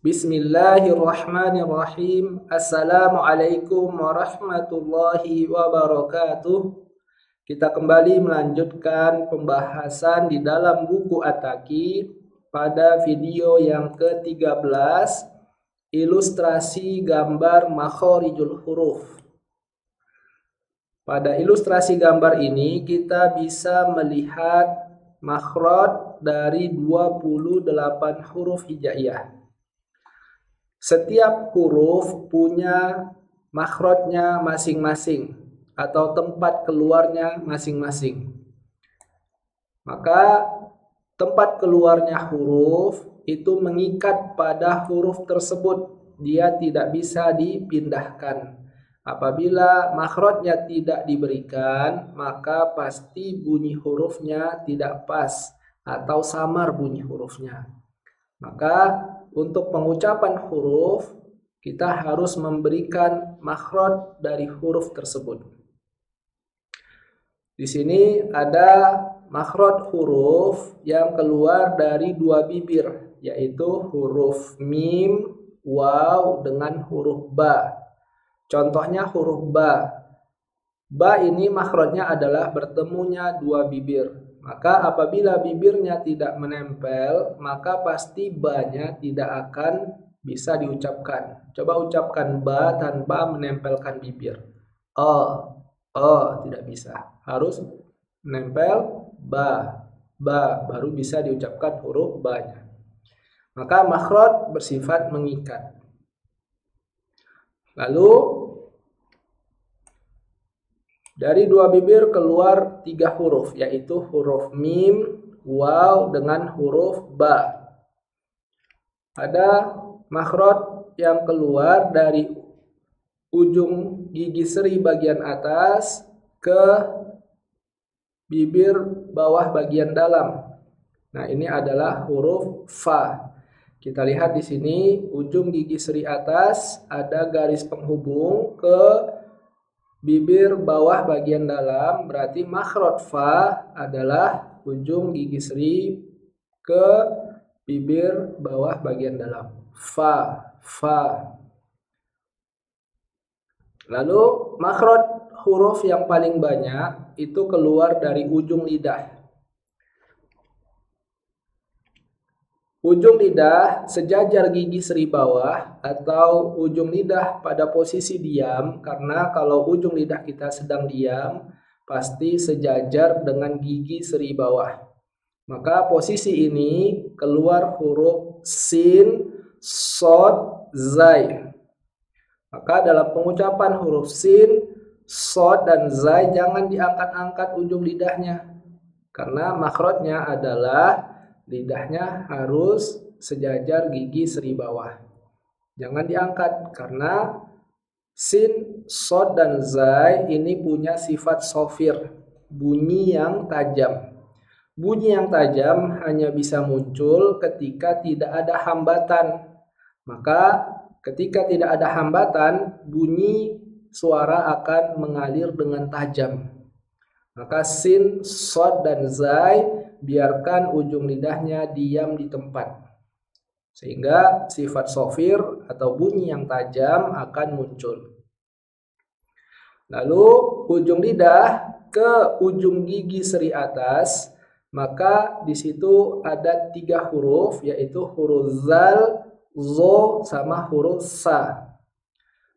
Bismillahirrahmanirrahim. Assalamualaikum warahmatullahi wabarakatuh. Kita kembali melanjutkan pembahasan di dalam buku At-Taqi pada video yang ke-13, ilustrasi gambar makhorijul huruf. Pada ilustrasi gambar ini kita bisa melihat makhraj dari 28 huruf hijaiyah. Setiap huruf punya makhrajnya masing-masing atau tempat keluarnya masing-masing. Maka tempat keluarnya huruf itu mengikat pada huruf tersebut. Dia tidak bisa dipindahkan. Apabila makhrajnya tidak diberikan, maka pasti bunyi hurufnya tidak pas atau samar bunyi hurufnya. Maka untuk pengucapan huruf, kita harus memberikan makhraj dari huruf tersebut. Di sini ada makhraj huruf yang keluar dari dua bibir, yaitu huruf mim, waw dengan huruf ba. Contohnya huruf ba. Ba ini makhrajnya adalah bertemunya dua bibir. Maka apabila bibirnya tidak menempel, maka pasti ba-nya tidak akan bisa diucapkan. Coba ucapkan ba tanpa menempelkan bibir. Tidak bisa. Harus menempel ba. Ba baru bisa diucapkan huruf ba-nya. Maka makhraj bersifat mengikat. Lalu dari dua bibir keluar tiga huruf, yaitu huruf mim, waw dengan huruf ba. Ada makhraj yang keluar dari ujung gigi seri bagian atas ke bibir bawah bagian dalam. Nah, ini adalah huruf fa. Kita lihat di sini ujung gigi seri atas ada garis penghubung ke bibir bawah bagian dalam, berarti makhraj fa adalah ujung gigi seri ke bibir bawah bagian dalam. Fa. Lalu makhraj huruf yang paling banyak itu keluar dari ujung lidah. Ujung lidah sejajar gigi seri bawah atau ujung lidah pada posisi diam, karena kalau ujung lidah kita sedang diam pasti sejajar dengan gigi seri bawah. Maka posisi ini keluar huruf sin, shod, zai. Maka dalam pengucapan huruf sin, shod, dan zai jangan diangkat-angkat ujung lidahnya, karena makhrajnya adalah lidahnya harus sejajar gigi seri bawah. Jangan diangkat karena sin, shod, dan zai ini punya sifat sofir, bunyi yang tajam. Bunyi yang tajam hanya bisa muncul ketika tidak ada hambatan. Maka ketika tidak ada hambatan, bunyi suara akan mengalir dengan tajam. Maka sin, shod, dan zai biarkan ujung lidahnya diam di tempat, sehingga sifat sofir atau bunyi yang tajam akan muncul. Lalu ujung lidah ke ujung gigi seri atas, maka di situ ada tiga huruf, yaitu huruf zal, zo, sama huruf sa.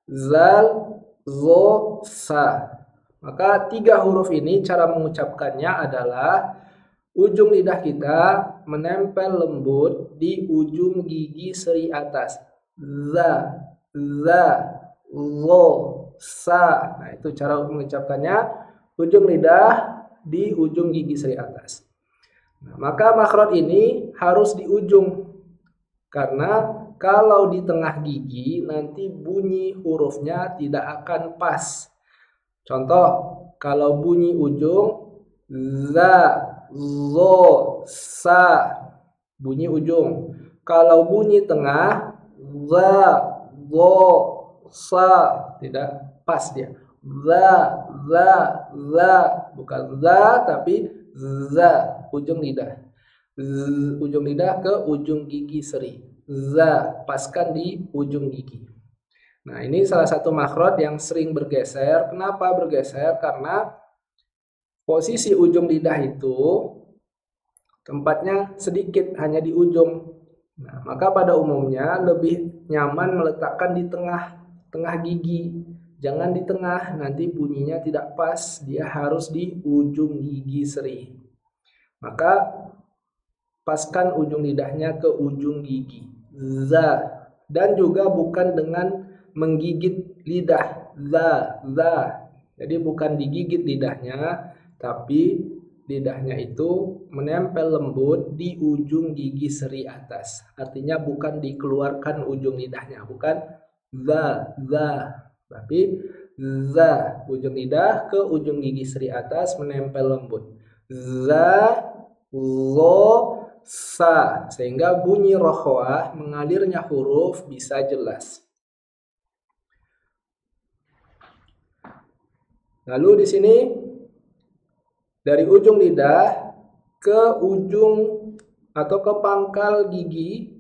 Zal, zo, sa. Maka tiga huruf ini cara mengucapkannya adalah ujung lidah kita menempel lembut di ujung gigi seri atas. Za, zo, sa. Nah, itu cara mengucapkannya, ujung lidah di ujung gigi seri atas. Nah, maka makhraj ini harus di ujung, karena kalau di tengah gigi nanti bunyi hurufnya tidak akan pas. Contoh, kalau bunyi ujung za, zo, sa, bunyi ujung. Kalau bunyi tengah za, zo, sa, tidak pas dia. Za, bukan za tapi za, ujung lidah. Ujung lidah ke ujung gigi seri. za, paskan di ujung gigi. Nah, ini salah satu makhraj yang sering bergeser. Kenapa bergeser? Karena posisi ujung lidah itu tempatnya sedikit, hanya di ujung. Nah, maka pada umumnya lebih nyaman meletakkan di tengah gigi. Jangan di tengah, nanti bunyinya tidak pas. Dia harus di ujung gigi seri. Maka paskan ujung lidahnya ke ujung gigi. Za. Dan juga bukan dengan menggigit lidah. Za. Jadi bukan digigit lidahnya, tapi lidahnya itu menempel lembut di ujung gigi seri atas. Artinya bukan dikeluarkan ujung lidahnya, bukan za, tapi za, ujung lidah ke ujung gigi seri atas menempel lembut. Za, zo, sa, sehingga bunyi rokhwah mengalirnya huruf bisa jelas. Lalu di sini dari ujung lidah ke ujung atau ke pangkal gigi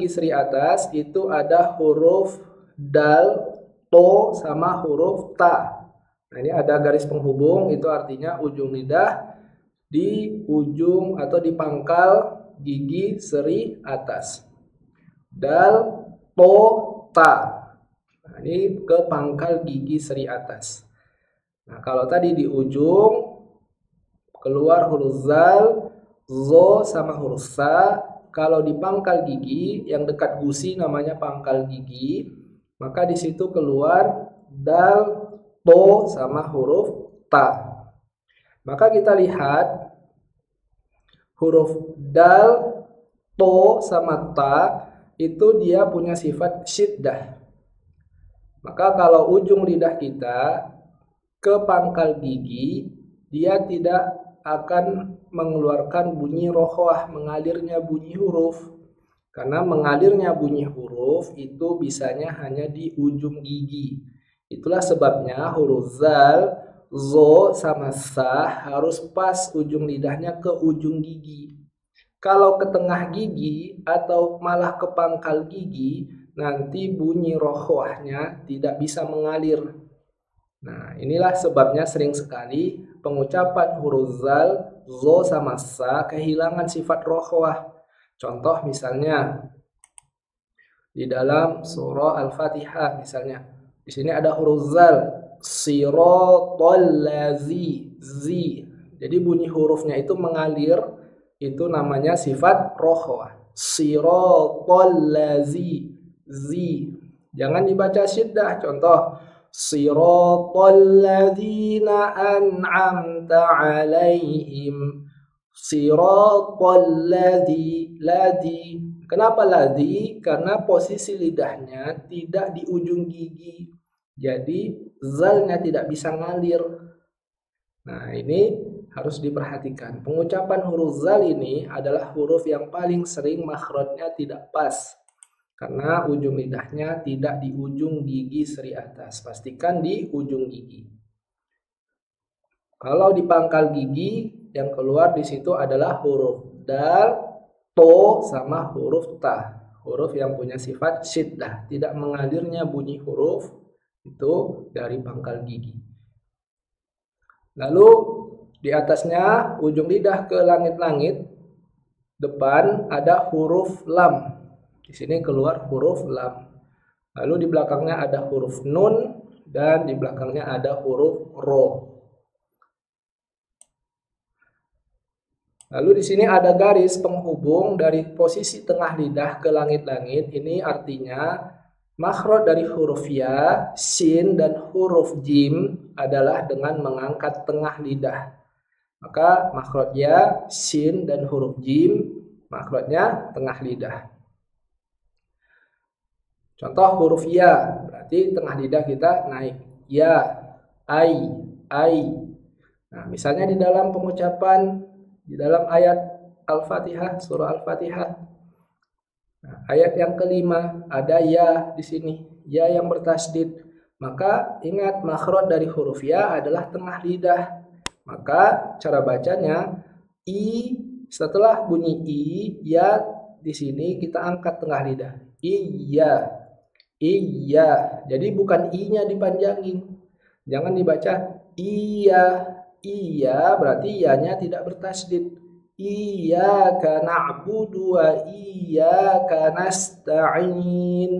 seri atas itu ada huruf dal, to, sama huruf ta. Nah, ini ada garis penghubung, itu artinya ujung lidah di ujung atau di pangkal gigi seri atas. Dal, to, ta. Nah, ini ke pangkal gigi seri atas. Nah, kalau tadi di ujung keluar huruf zal, zo, sama huruf sa. Kalau di pangkal gigi yang dekat gusi namanya pangkal gigi, maka di situ keluar dal, to, sama huruf ta. Maka kita lihat huruf dal, to, sama ta itu dia punya sifat syiddah. Maka kalau ujung lidah kita ke pangkal gigi, dia tidak akan mengeluarkan bunyi rokhwah, mengalirnya bunyi huruf. Karena mengalirnya bunyi huruf itu bisanya hanya di ujung gigi. Itulah sebabnya huruf zal, zo, sama sa harus pas ujung lidahnya ke ujung gigi. Kalau ke tengah gigi atau malah ke pangkal gigi, nanti bunyi rokhwahnya tidak bisa mengalir. Nah, inilah sebabnya sering sekali pengucapan huruf zal, zo, sama sa kehilangan sifat rokhwah. Contoh misalnya di dalam surah Al-Fatihah misalnya. Di sini ada huruf zal, siratal lazi, zi. Jadi bunyi hurufnya itu mengalir, itu namanya sifat rokhwah. Siratal lazi, zi. Jangan dibaca syiddah. Contoh siratal ladzina an'amta 'alaihim. Siratal ladzi. Kenapa ladzi? Karena posisi lidahnya tidak di ujung gigi. Jadi zalnya tidak bisa ngalir. Nah, ini harus diperhatikan. Pengucapan huruf zal ini adalah huruf yang paling sering makhrajnya tidak pas. Karena ujung lidahnya tidak di ujung gigi seri atas. Pastikan di ujung gigi. Kalau di pangkal gigi, yang keluar di situ adalah huruf dal, to, sama huruf ta. Huruf yang punya sifat syiddah. Tidak mengalirnya bunyi huruf itu dari pangkal gigi. Lalu di atasnya ujung lidah ke langit-langit. Depan ada huruf lam. Di sini keluar huruf lam. Lalu di belakangnya ada huruf nun dan di belakangnya ada huruf ro. Lalu di sini ada garis penghubung dari posisi tengah lidah ke langit-langit. Ini artinya makhraj dari huruf ya, shin, dan huruf jim adalah dengan mengangkat tengah lidah. Maka makhraj ya, shin, dan huruf jim makhrajnya tengah lidah. Contoh huruf ya, berarti tengah lidah kita naik. Ya, ai. Nah, misalnya di dalam pengucapan, di dalam ayat Al-Fatihah, surah Al-Fatihah. Nah, ayat yang kelima ada ya di sini, ya yang bertasdid. Maka ingat makhraj dari huruf ya adalah tengah lidah. Maka cara bacanya i, setelah bunyi i, ya di sini kita angkat tengah lidah. Iya. Iya. Jadi bukan i-nya dipanjangin. Jangan dibaca iya. Iya berarti iya-nya tidak bertasydid. Iyyaka na'budu wa iyyaka nasta'in.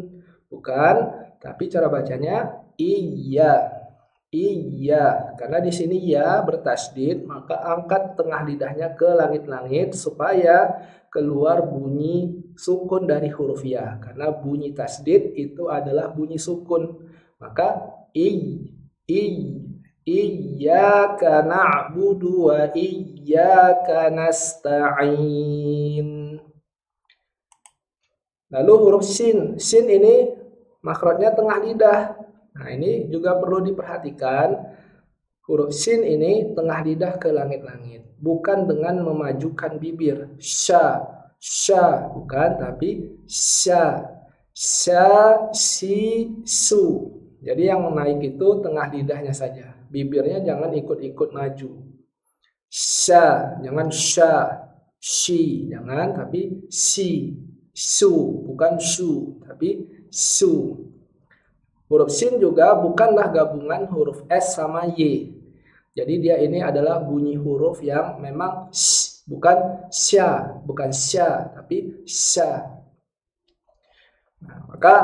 Bukan, tapi cara bacanya iya. Iya, karena di sini ya bertasydid, maka angkat tengah lidahnya ke langit-langit supaya keluar bunyi sukun dari huruf ya. Karena bunyi tasydid itu adalah bunyi sukun. Maka iyyaka na'budu wa iyyaka nasta'in. Lalu huruf sin. Sin ini makhrajnya tengah lidah. Nah, ini juga perlu diperhatikan. Huruf sin ini tengah lidah ke langit-langit. Bukan dengan memajukan bibir. Sya, bukan, tapi sya. Sya, si, su. Jadi yang naik itu tengah lidahnya saja. Bibirnya jangan ikut-ikut maju. Sya, jangan sya. Shi, jangan, tapi si. Su, bukan su, tapi su. Huruf sin juga bukanlah gabungan huruf S sama Y. Jadi dia ini adalah bunyi huruf yang memang sh, bukan sya, tapi sya. Nah, maka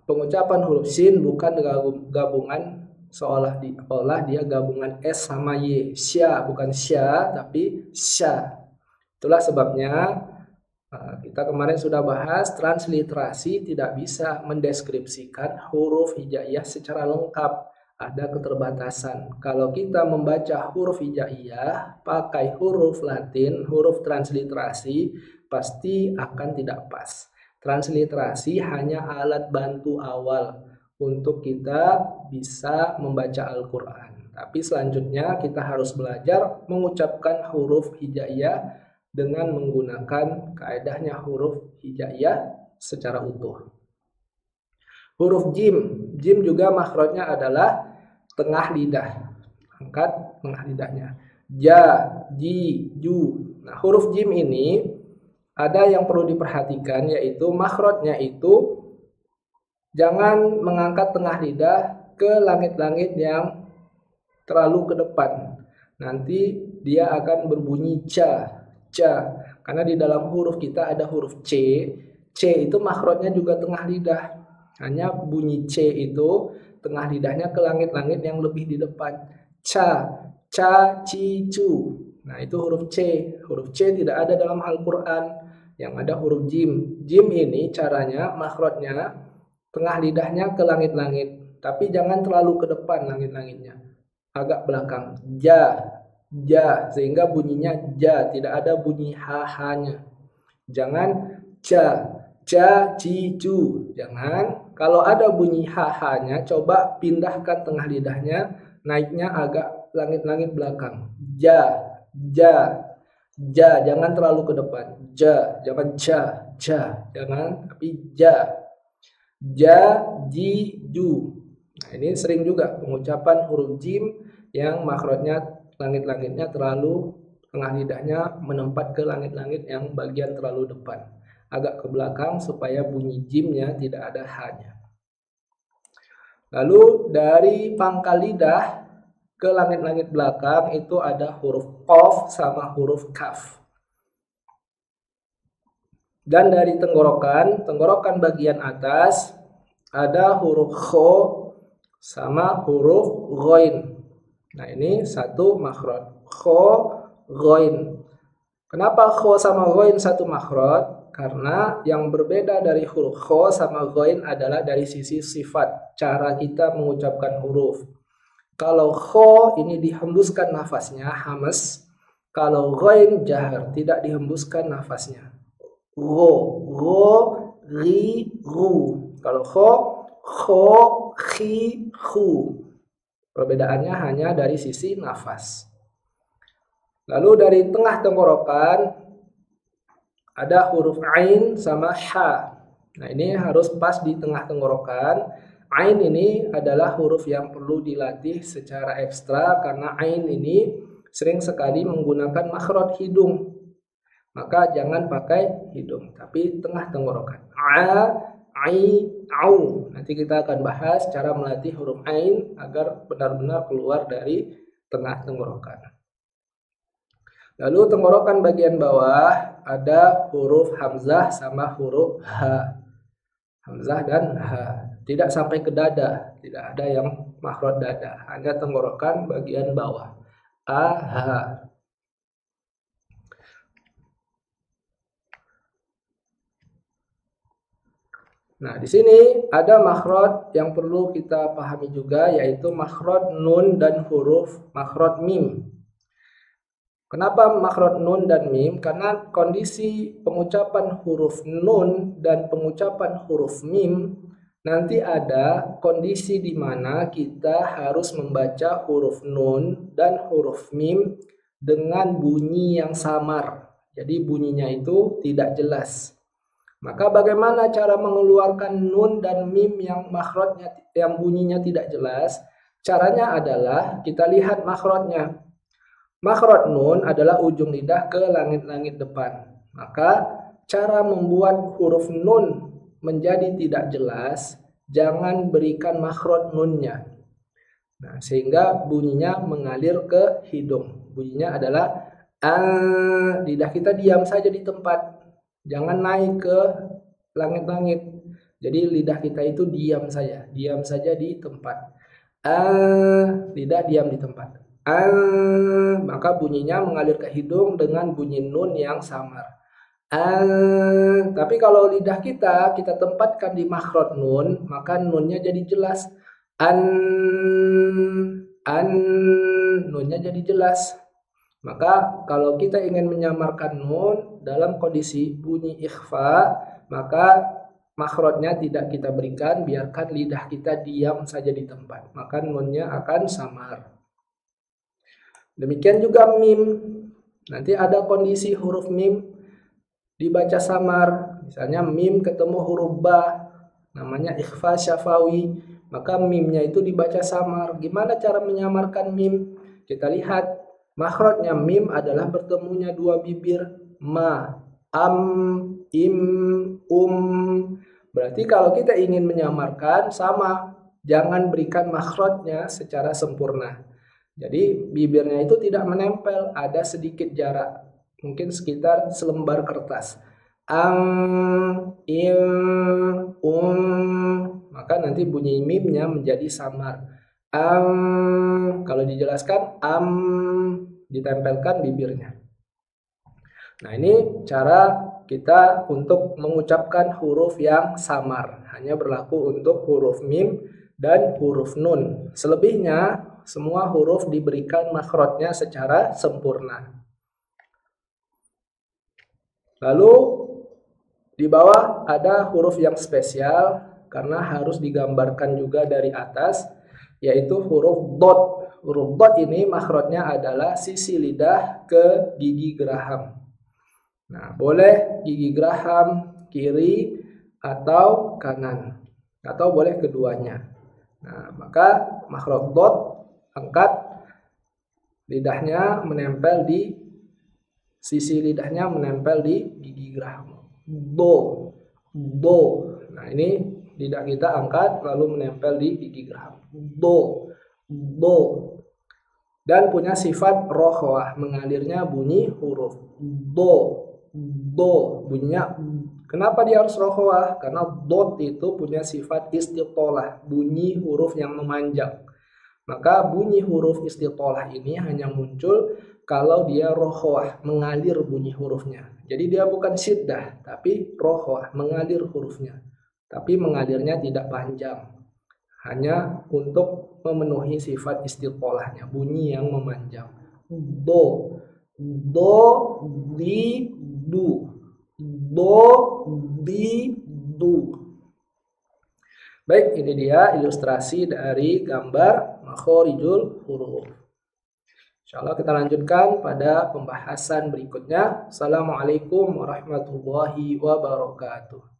pengucapan huruf sin bukan gabungan seolah dia gabungan S sama Y. Sya, bukan sya, tapi sya. Itulah sebabnya kita kemarin sudah bahas transliterasi tidak bisa mendeskripsikan huruf hijaiyah secara lengkap. Ada keterbatasan. Kalau kita membaca huruf hijaiyah pakai huruf Latin, huruf transliterasi pasti akan tidak pas. Transliterasi hanya alat bantu awal untuk kita bisa membaca Al-Quran. Tapi selanjutnya kita harus belajar mengucapkan huruf hijaiyah dengan menggunakan kaedahnya huruf hijaiyah secara utuh. Huruf jim. Jim juga makhrajnya adalah tengah lidah. Angkat tengah lidahnya. Ja, ji, ju. Nah, huruf jim ini ada yang perlu diperhatikan, yaitu makhrajnya itu jangan mengangkat tengah lidah ke langit-langit yang terlalu ke depan. Nanti dia akan berbunyi ca. Karena di dalam huruf kita ada huruf C. C itu makhrajnya juga tengah lidah. Hanya bunyi C itu tengah lidahnya ke langit-langit yang lebih di depan. Ca, ci, cu. Nah, itu huruf C. Huruf C tidak ada dalam Al-Quran. Yang ada huruf jim. Jim ini caranya makhrajnya tengah lidahnya ke langit-langit. Tapi jangan terlalu ke depan langit-langitnya. Agak belakang. Ja, sehingga bunyinya ja, tidak ada bunyi ha-nya. Jangan ca, ci, cu. Jangan. Kalau ada bunyi ha-nya, coba pindahkan tengah lidahnya, naiknya agak langit-langit belakang. Ja, jangan terlalu ke depan. Jangan jangan, tapi ja, ji, ju. Nah, ini sering juga pengucapan huruf jim yang makhrajnya langit-langitnya terlalu, tengah lidahnya menempat ke langit-langit yang bagian terlalu depan. Agak ke belakang supaya bunyi jimnya tidak ada ha-nya. Lalu dari pangkal lidah ke langit-langit belakang itu ada huruf qaf sama huruf kaf. Dan dari tenggorokan bagian atas ada huruf kho sama huruf ghain. Nah, ini satu makhraj. Kho, ghain. Kenapa kho sama ghain satu makhraj? Karena yang berbeda dari huruf kho sama ghain adalah dari sisi sifat, cara kita mengucapkan huruf. Kalau kho ini dihembuskan nafasnya, hamas. Kalau ghain jahar, tidak dihembuskan nafasnya. Ro, ri, ru. Kalau kho, khi, khu. Perbedaannya hanya dari sisi nafas. Lalu dari tengah tenggorokan ada huruf ain sama ha. Nah, ini harus pas di tengah tenggorokan. Ain ini adalah huruf yang perlu dilatih secara ekstra karena ain ini sering sekali menggunakan makhraj hidung. maka jangan pakai hidung, tapi tengah tenggorokan. A, ai, au. Nanti kita akan bahas cara melatih huruf ain agar benar-benar keluar dari tengah tenggorokan. Lalu tenggorokan bagian bawah ada huruf hamzah sama huruf h. Hamzah dan h. Tidak sampai ke dada, tidak ada yang makhraj dada, hanya tenggorokan bagian bawah. A, h. Nah, di sini ada makhraj yang perlu kita pahami juga, yaitu makhraj nun dan huruf makhraj mim. Kenapa makhraj nun dan mim? Karena kondisi pengucapan huruf nun dan pengucapan huruf mim nanti ada kondisi di mana kita harus membaca huruf nun dan huruf mim dengan bunyi yang samar. Jadi bunyinya itu tidak jelas. Maka bagaimana cara mengeluarkan nun dan mim yang makhrajnya, yang bunyinya tidak jelas? Caranya adalah kita lihat makhrajnya. Makhraj nun adalah ujung lidah ke langit-langit depan. Maka cara membuat huruf nun menjadi tidak jelas, jangan berikan makhraj nunnya. Nah, sehingga bunyinya mengalir ke hidung. Bunyinya adalah lidah kita diam saja di tempat. Jangan naik ke langit-langit. Jadi lidah kita itu diam saja di tempat. Lidah diam di tempat. Maka bunyinya mengalir ke hidung dengan bunyi nun yang samar. Tapi kalau lidah kita tempatkan di makhraj nun, maka nunnya jadi jelas. Nunnya jadi jelas. Maka kalau kita ingin menyamarkan nun dalam kondisi bunyi ikhfa, maka makhrajnya tidak kita berikan, biarkan lidah kita diam saja di tempat. Maka nunnya akan samar. Demikian juga mim. Nanti ada kondisi huruf mim dibaca samar. Misalnya mim ketemu huruf ba, namanya ikhfa syafawi. Maka mimnya itu dibaca samar. Gimana cara menyamarkan mim? Kita lihat. Makhrajnya mim adalah bertemunya dua bibir. Ma, am, im, Berarti kalau kita ingin menyamarkan sama. Jangan berikan makhrajnya secara sempurna. Jadi bibirnya itu tidak menempel, ada sedikit jarak, mungkin sekitar selembar kertas. Im, maka nanti bunyi mimnya menjadi samar. Kalau dijelaskan ditempelkan bibirnya. Nah, ini cara kita untuk mengucapkan huruf yang samar. Hanya berlaku untuk huruf mim dan huruf nun. Selebihnya semua huruf diberikan makhrajnya secara sempurna. Lalu di bawah ada huruf yang spesial karena harus digambarkan juga dari atas, yaitu huruf dot. Huruf dot ini makhrajnya adalah sisi lidah ke gigi geraham. Nah, boleh gigi geraham kiri atau kanan, atau boleh keduanya. Nah, maka makhraj dot, angkat lidahnya menempel di sisi lidahnya menempel di gigi geraham. Do. Nah, ini lidah kita angkat lalu menempel di gigi geraham. Do. Dan punya sifat rokhwah, mengalirnya bunyi huruf do. Bunyinya. Kenapa dia harus rokhwah? Karena dot itu punya sifat istitolah, bunyi huruf yang memanjang. Maka bunyi huruf istitolah ini hanya muncul kalau dia rokhwah, mengalir bunyi hurufnya. Jadi dia bukan syiddah, tapi rokhwah, mengalir hurufnya. Tapi mengalirnya tidak panjang. Hanya untuk memenuhi sifat istitolahnya, bunyi yang memanjang. Do, di, du. Do, di, du. Baik, ini dia ilustrasi dari gambar makhorijul huruf. Insyaallah kita lanjutkan pada pembahasan berikutnya. Assalamualaikum warahmatullahi wabarakatuh.